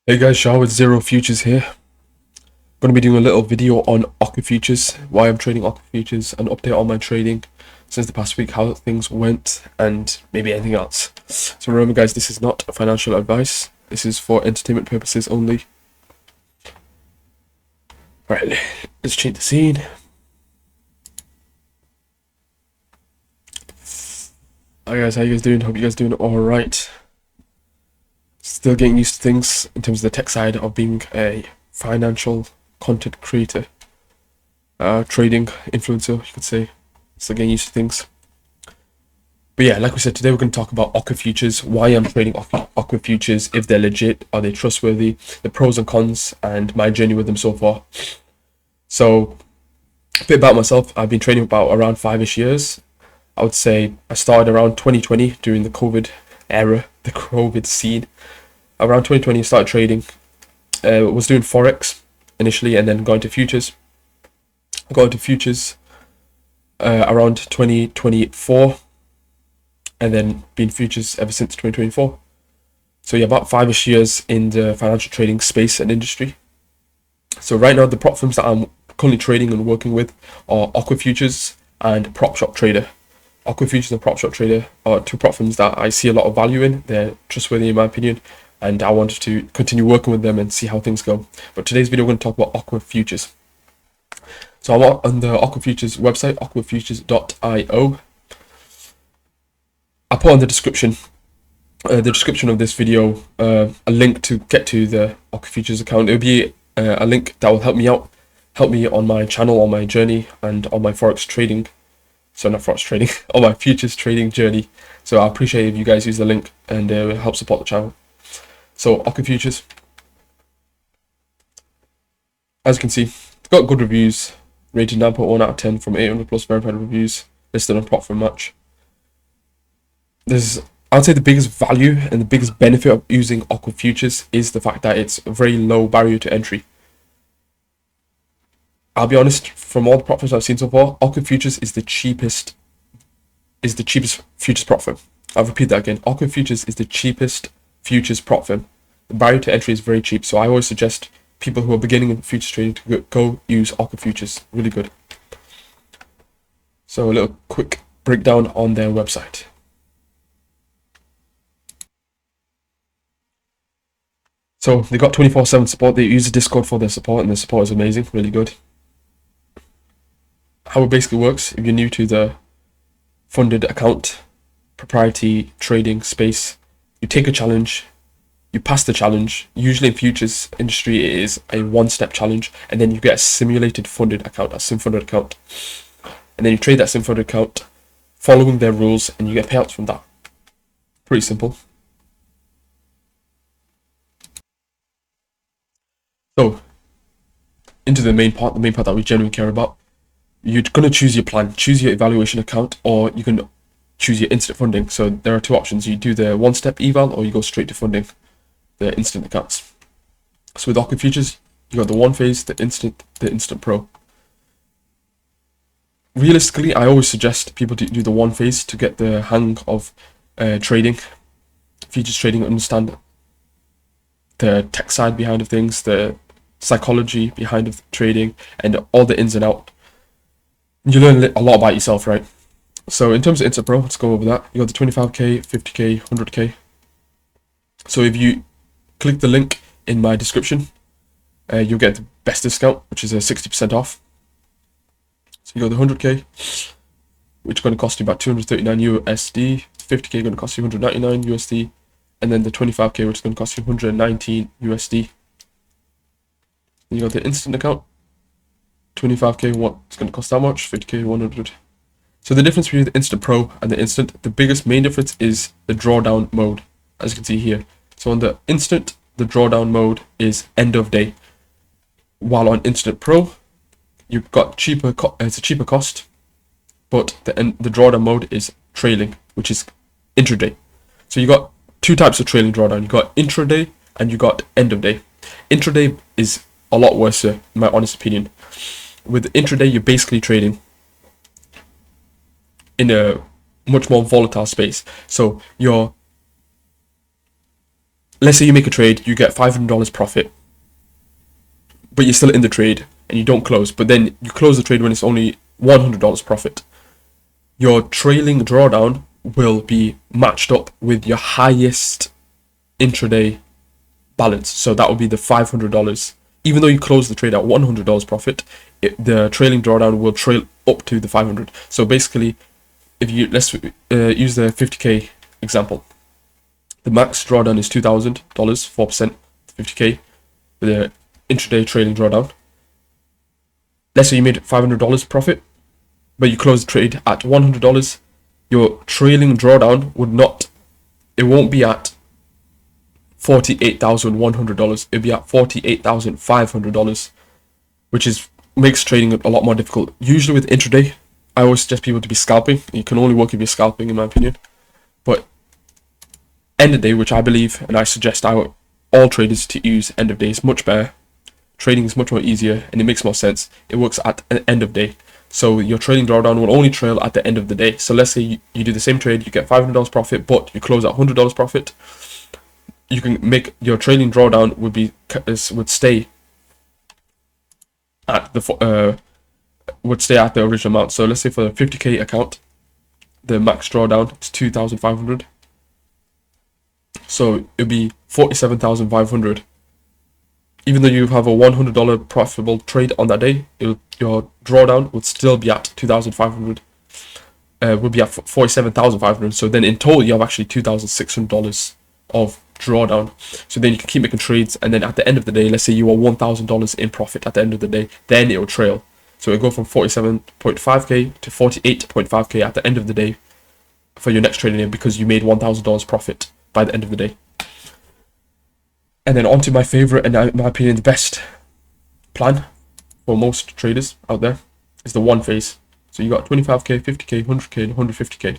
Hey guys, Shah with Zero Futures here. Going to be doing a little video on AquaFutures, why I'm trading AquaFutures, an update on my trading since the past week, how things went, and maybe anything else. So remember guys, this is not financial advice. This is for entertainment purposes only. Right, let's change the scene. Hi guys, how you guys doing? Hope you guys doing alright. Still getting used to things in terms of the tech side of being a financial content creator, trading influencer, you could say. Still getting used to things. But yeah, like we said, today we're going to talk about AquaFutures, why I'm trading AquaFutures, if they're legit, are they trustworthy, the pros and cons, and my journey with them so far. So, a bit about myself. I've been trading about around 5-ish years. I would say I started around 2020 during the COVID era, the COVID scene. Around 2020, I started trading. Was doing Forex initially and then going to futures. I got into futures around 2024 and then been futures ever since 2024. So yeah, about 5-ish years in the financial trading space and industry. So right now the prop firms that I'm currently trading and working with are AquaFutures and Prop Shop Trader. AquaFutures and Prop Shop Trader are two prop firms that I see a lot of value in. They're trustworthy in my opinion, and I wanted to continue working with them and see how things go. But today's video, we're going to talk about AquaFutures. So I'm on the AquaFutures website, aquafutures.io. I put on the description of this video a link to get to the AquaFutures account. It'll be a link that will help me on my channel, on my journey, and on my Forex trading. So not Forex trading, on my futures trading journey. So I appreciate if you guys use the link and it will help support the channel. So AquaFutures, as you can see, it's got good reviews, rated 9.1 out of 10 from 800 plus verified reviews, listed on Prop Firm Match. I'd say the biggest value and the biggest benefit of using AquaFutures is the fact that it's a very low barrier to entry. I'll be honest, from all the prop firms I've seen so far, AquaFutures is the cheapest futures prop firm. I'll repeat that again. AquaFutures is the cheapest futures prop firm. The barrier to entry is very cheap, so I always suggest people who are beginning in futures trading to go use AquaFutures. Really good. So a little quick breakdown on their website. So they got 24/7 support. They use the Discord for their support, and their support is amazing, really good. How it basically works, if you're new to the funded account, proprietary trading space, you take a challenge, you pass the challenge. Usually in futures industry, it is a one-step challenge, and then you get a simulated funded account, a sim funded account. And then you trade that sim funded account following their rules, and you get payouts from that. Pretty simple. So, into the main part that we generally care about. You're going to choose your plan, choose your evaluation account, or you can choose your instant funding. So there are two options. You do the one-step eval, or you go straight to funding the instant accounts. So with AquaFutures, you got the one phase, the instant pro. Realistically, I always suggest people to do the one phase to get the hang of trading, futures trading, understand the tech side behind of things, the psychology behind of trading, and all the ins and outs. You learn a lot about yourself, right? So in terms of Instant Pro, let's go over that. You got the 25k, 50k, 100k. So if you click the link in my description, you'll get the best discount, which is a 60% off. So you got the 100k, which is going to cost you about 239 USD. 50k going to cost you 199 USD, and then the 25k, which is going to cost you 119 USD. Then you got the instant account. 25k, what's going to cost that much? 50k, 100. So the difference between the Instant Pro and the Instant, the biggest main difference is the drawdown mode, as you can see here. So on the Instant, the drawdown mode is end of day, while on Instant Pro, you've got it's a cheaper cost, but the drawdown mode is trailing, which is intraday. So you got two types of trailing drawdown. You got intraday and you got end of day. Intraday is a lot worse, in my honest opinion. With intraday, you're basically trading in a much more volatile space. So you're let's say you make a trade, you get $500 profit, but you're still in the trade and you don't close, but then you close the trade when it's only $100 profit. Your trailing drawdown will be matched up with your highest intraday balance. So that would be the $500. Even though you close the trade at $100 profit, the trailing drawdown will trail up to the 500. So basically, if you let's use the 50k example, the max drawdown is $2,000, 4%, 50k, the intraday trailing drawdown. Let's say you made $500 profit, but you close the trade at $100. Your trailing drawdown it won't be at $48,100. It'll be at $48,500, which makes trading a lot more difficult. Usually with intraday, I always suggest people to be scalping. You can only work if you're scalping, in my opinion. But end of day, which I believe and I suggest all traders to use, end of day is much better. Trading is much more easier and it makes more sense. It works at an end of day. So your trading drawdown will only trail at the end of the day. So let's say you do the same trade, you get $500 profit, but you close at $100 profit. You can make your trading drawdown would stay at the original amount. So let's say for the 50k account, the max drawdown is 2,500. So it'll be 47,500. Even though you have a $100 profitable trade on that day, your drawdown would still be at 2,500. Would be at 47,500. So then in total, you have actually $2,600 of drawdown. So then you can keep making trades, and then at the end of the day, let's say you are $1,000 in profit at the end of the day, then it will trail. So it'll go from 47.5k to 48.5k at the end of the day for your next trading day, because you made $1,000 profit by the end of the day. And then on to my favorite, and in my opinion the best plan for most traders out there, is the one phase. So you got 25k, 50k, 100k, and 150k.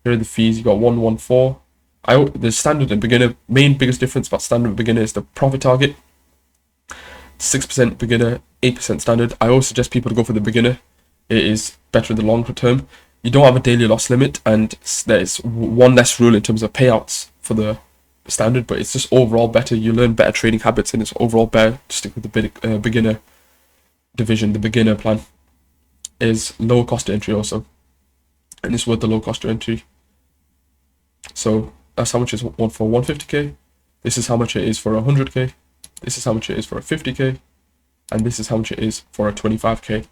Here are the fees. You got 114. The standard and beginner, biggest difference about standard and beginner is the profit target. 6% beginner, 8% standard. I always suggest people to go for the beginner. It is better in the longer term. You don't have a daily loss limit, and there's one less rule in terms of payouts for the standard, but it's just overall better. You learn better trading habits, and it's overall better to stick with the beginner division. The beginner plan is lower cost of entry also, and it's worth the low cost of entry. So that's how much it's one for 150k. This is how much it is for 100k. This is how much it is for a 50k, and this is how much it is for a 25k.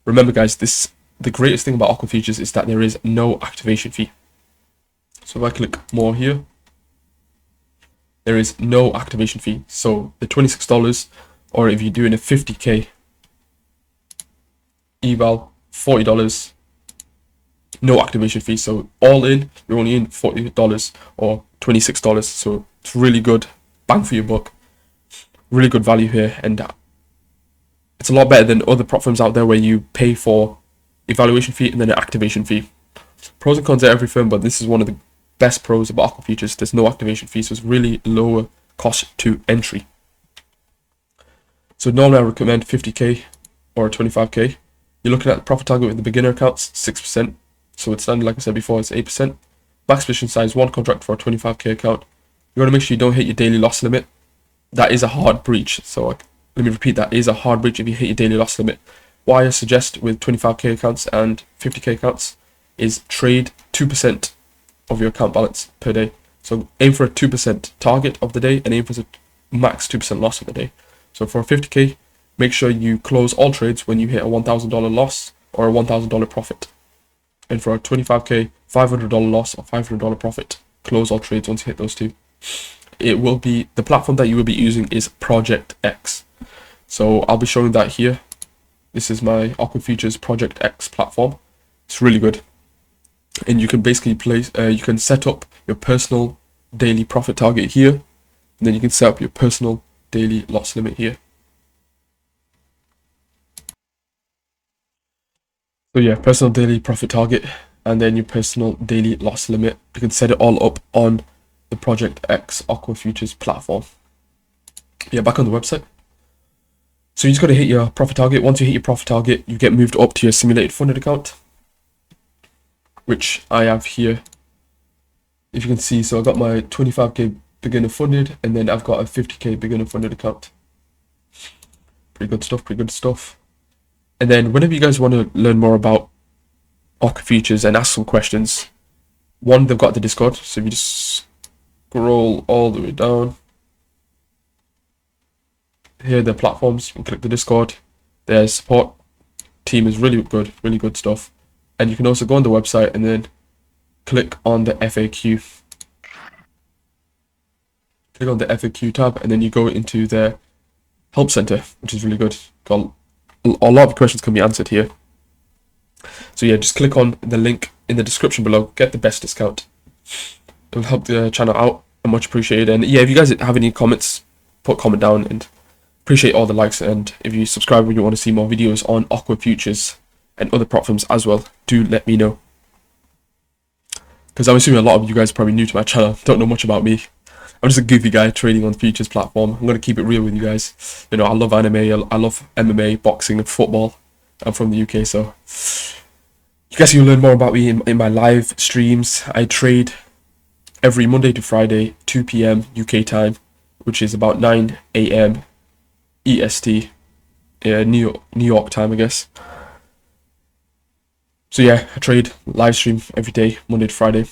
Remember, guys, the greatest thing about AquaFutures is that there is no activation fee. So if I click more here, there is no activation fee. So the $26, or if you're doing a 50k eval, $40, no activation fee. So all in, you're only in $40 or $26. So it's really good bang for your buck. Really good value here, and it's a lot better than other prop firms out there where you pay for evaluation fee and then an activation fee. Pros and cons at every firm, but this is one of the best pros about AquaFutures. There's no activation fee, so it's really lower cost to entry. So normally I recommend 50k or 25k. You're looking at the profit target with the beginner accounts, 6%. So it's standard, like I said before, it's 8%. Max position size, one contract for a 25k account. You want to make sure you don't hit your daily loss limit. That is a hard breach. So let me repeat, that is a hard breach if you hit your daily loss limit. What I suggest with 25k accounts and 50k accounts is trade 2% of your account balance per day. So aim for a 2% target of the day and aim for a max 2% loss of the day. So for a 50k, make sure you close all trades when you hit a $1,000 loss or a $1,000 profit. And for a 25k, $500 loss or $500 profit, close all trades once you hit those two. It will be, the platform that you will be using is Project X. So I'll be showing that here. This is my AquaFutures Project X platform. It's really good. And you can basically you can set up your personal daily profit target here. And then you can set up your personal daily loss limit here. So yeah, personal daily profit target and then your personal daily loss limit. You can set it all up on the Project X AquaFutures platform. Yeah, back on the website. So you just got to hit your profit target. Once you hit your profit target, you get moved up to your simulated funded account, which I have here. If you can see, so I got my 25k beginner funded, and then I've got a 50k beginner funded account. Pretty good stuff, pretty good stuff. And then whenever you guys want to learn more about AquaFutures and ask some questions, one, they've got the Discord, so if you just scroll all the way down, here are the platforms, you can click the Discord. Their support team is really good stuff. And you can also go on the website and then click on the FAQ. Click on the FAQ tab, and then you go into their help center, which is really good. Got a lot of questions can be answered here. So yeah, just click on the link in the description below. Get the best discount. It will help the channel out, and much appreciated. And yeah, if you guys have any comments, put a comment down, and appreciate all the likes. And if you subscribe and you want to see more videos on AquaFutures and other prop firms as well, do let me know. Because I'm assuming a lot of you guys are probably new to my channel, don't know much about me. I'm just a goofy guy trading on the futures platform. I'm going to keep it real with you guys. You know, I love anime, I love MMA, boxing and football. I'm from the UK, so you guys can learn more about me in my live streams. I trade every Monday to Friday, 2 p.m. UK time, which is about 9 a.m. EST, New York time, I guess. So yeah, I trade live stream every day, Monday to Friday.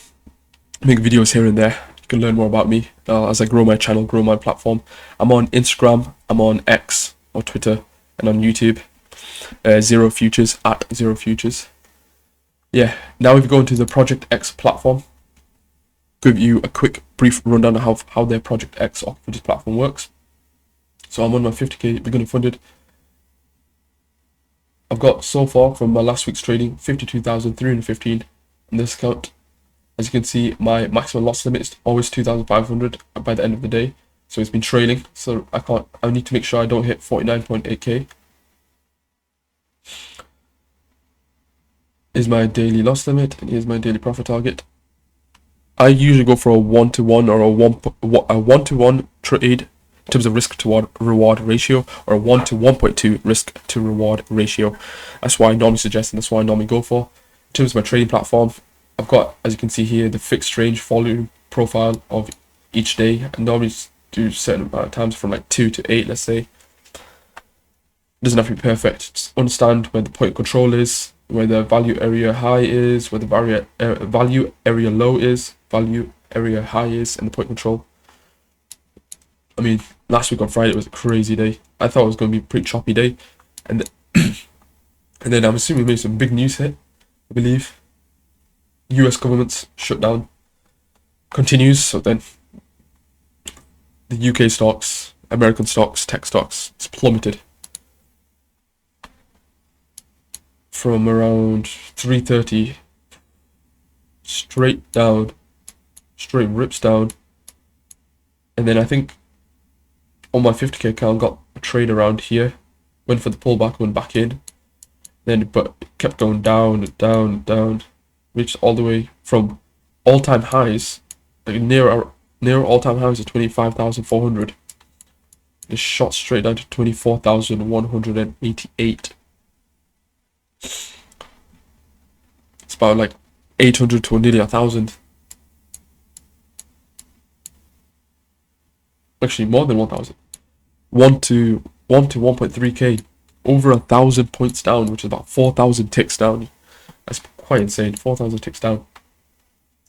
Make videos here and there. You can learn more about me as I grow my channel, grow my platform. I'm on Instagram, I'm on X or Twitter, and on YouTube. Zero Futures, at Zero Futures. Yeah, now if you go into the Project X platform, give you a quick brief rundown of how their Project X AquaFutures platform works. So I'm on my 50k beginner funded. I've got so far from my last week's trading 52,315 in this account. As you can see, my maximum loss limit is always 2,500 by the end of the day. So it's been trailing, so I need to make sure I don't hit 49.8k. Is my daily loss limit, and here's my daily profit target. I usually go for a 1-to-1 or a 1-to-1 trade in terms of risk to reward ratio, or a 1 to 1.2 risk to reward ratio. That's why I normally suggest, and that's why I normally go for. In terms of my trading platform, I've got, as you can see here, the fixed range volume profile of each day. I normally do certain amount of times from like 2 to 8, let's say. It doesn't have to be perfect. Just understand where the point control is, where the value area high is, where the value area low is, value area high is, and the point control. I mean, last week on Friday was a crazy day. I thought it was going to be a pretty choppy day, and then I'm assuming maybe some big news hit. I believe U.S. government's shutdown continues, so then the UK stocks, American stocks, tech stocks, it's plummeted from around 330 straight rips down, and then I think on my 50k account got a trade around here, went for the pullback, went back in, then but it kept going down, reached all the way from all-time highs, like near all-time highs of 25,400. It shot straight down to 24,188. It's about like 800 to nearly 1,000. Actually, more than 1,000. 1 to 1.3k, over 1,000 points down, which is about 4,000 ticks down. That's quite insane. 4,000 ticks down.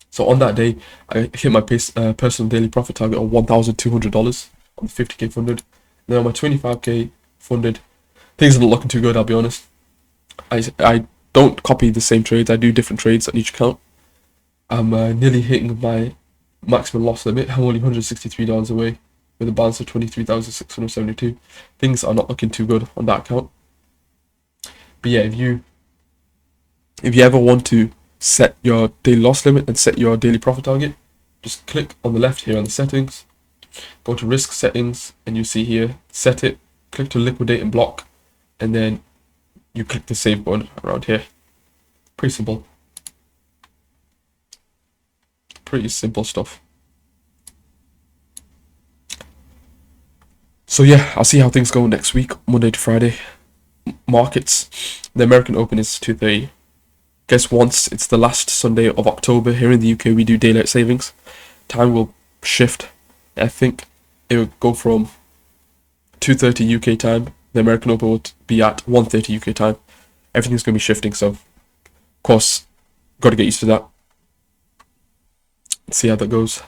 So on that day, I hit my personal daily profit target of $1,200 on the 50k funded. And then on my 25k funded, things are not looking too good, I'll be honest. I don't copy the same trades. I do different trades on each account. I'm nearly hitting my maximum loss limit. I'm only $163 away, with a balance of 23,672. Things are not looking too good on that account. But yeah, if you ever want to set your daily loss limit and set your daily profit target, just click on the left here on the settings, go to risk settings, and you see here set it, click to liquidate and block, and then you click the save button around here. Pretty simple. Pretty simple stuff. So yeah, I'll see how things go next week, Monday to Friday. Markets, the American Open is 2:30. Guess once it's the last Sunday of October here in the UK, we do daylight savings. Time will shift I think it would go from 2:30 UK time. The American Open would be at 1:30 UK time. Everything's going to be shifting, so of course, got to get used to that. See how that goes.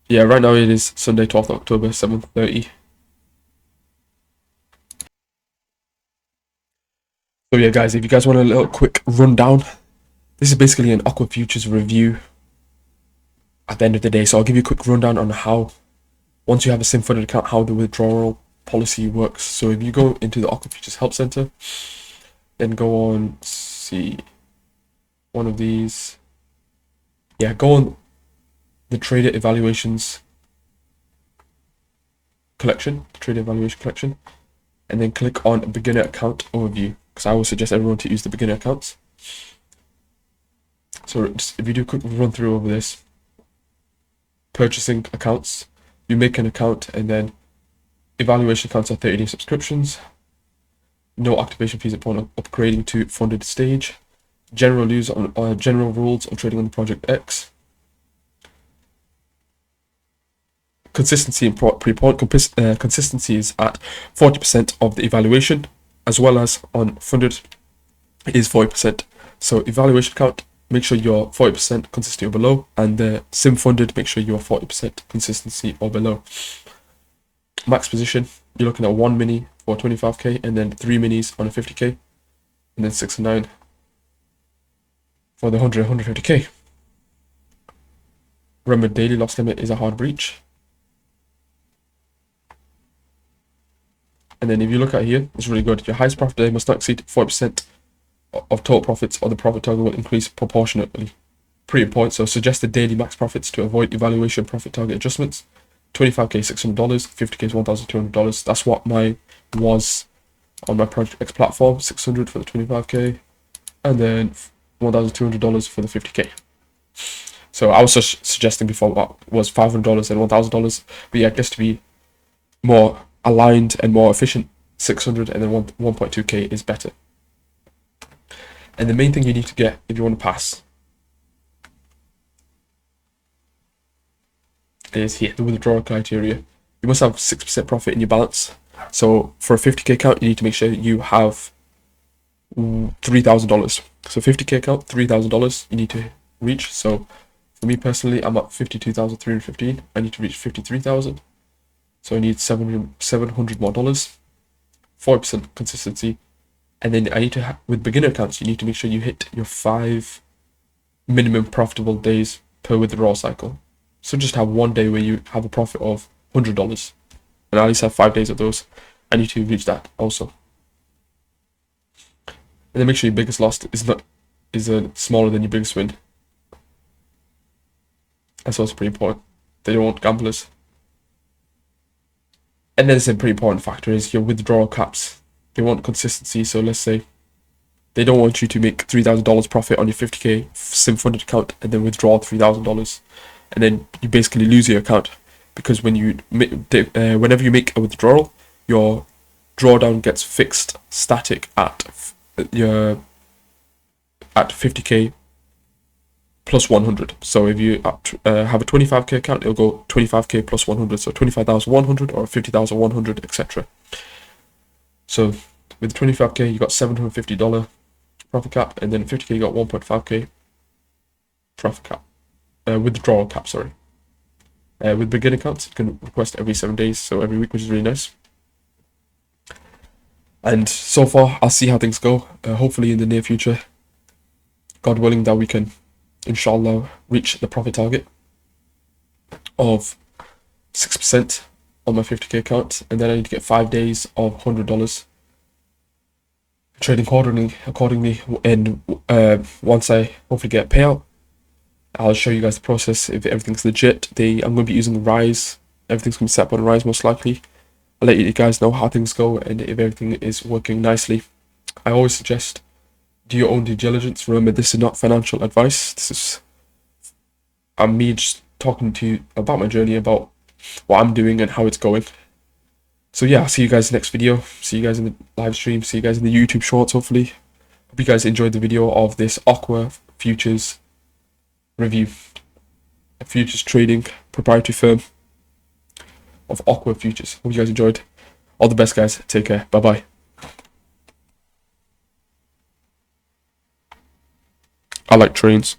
Yeah, right now it is Sunday, 12th October, 7:30. So yeah, guys, if you guys want a little quick rundown, this is basically an AquaFutures review at the end of the day. So I'll give you a quick rundown on how, once you have a sim-funded account, how the withdrawal policy works. So if you go into the AquaFutures Help Center, then go on, see, one of these. Yeah, go on the Trader Evaluations collection, and then click on Beginner Account Overview, because I always suggest everyone to use the beginner accounts. So just, if you do a quick run through over this, purchasing accounts, you make an account, and then evaluation accounts are 30-day subscriptions, no activation fees upon upgrading to funded stage, general rules on trading on Project X, consistency and pre-point consistency is at 40% of the evaluation, as well as on funded is 40%. So evaluation account, make sure you're 40% consistency or below, and the sim funded, make sure you're 40% consistency or below. Max position, you're looking at 1 mini for 25k, and then 3 minis on a 50k, and then 6 and 9 for the 150k. Remember, daily loss limit is a hard breach. And then if you look at here, it's really good. Your highest profit day must not exceed 40% of total profits, or the profit target will increase proportionately. Pretty important. So suggested daily max profits to avoid evaluation profit target adjustments. 25k $600, 50k is $1,200. That's what mine was on my Project X platform. 600 for the 25k, and then $1,200 for the 50k. So I was just suggesting before what was $500 and $1,000, but yeah, I guess to be more aligned and more efficient, 600 and then 1.2k is better. And the main thing you need to get if you want to pass is here, the withdrawal criteria. You must have 6% profit in your balance. So for a 50k account, you need to make sure you have $3,000. So 50k account, $3,000 you need to reach. So for me personally, I'm at 52,315. I need to reach 53,000. So I need 700 more dollars, 40% consistency, and then I need to with beginner accounts, you need to make sure you hit your 5 minimum profitable days per withdrawal cycle. So just have one day where you have a profit of $100, and at least have 5 days of those. I need to reach that also, and then make sure your biggest loss is smaller than your biggest win. That's also pretty important. They don't want gamblers. And then it's a pretty important factor is your withdrawal caps. They want consistency. So let's say they don't want you to make $3,000 profit on your 50k sim funded account and then withdraw $3,000, and then you basically lose your account, because when you whenever you make a withdrawal, your drawdown gets fixed static at 50k plus 100. So if you have a 25k account, it'll go 25k plus 100, so 25,100 or 50,100, etc. So with 25k, you got $750 profit cap, and then 50k, you got 1.5k profit cap, withdrawal cap. Sorry. With beginner accounts, you can request every 7 days, so every week, which is really nice. And so far, I'll see how things go. Hopefully, in the near future, God willing, that we can, inshallah, reach the profit target of 6% on my 50k account, and then I need to get 5 days of $100 trading accordingly. And once I hopefully get a payout, I'll show you guys the process. If everything's legit, I'm going to be using Rise. Everything's going to be set up on Rise most likely. I'll let you guys know how things go and if everything is working nicely. I always suggest do your own due diligence. Remember, this is not financial advice. This is me just talking to you about my journey, about what I'm doing and how it's going. So yeah, I'll see you guys in the next video. See you guys in the live stream. See you guys in the YouTube shorts, hopefully. Hope you guys enjoyed the video of this AquaFutures review. futures trading proprietary firm of AquaFutures. Hope you guys enjoyed. All the best, guys. Take care. Bye bye. I like trains.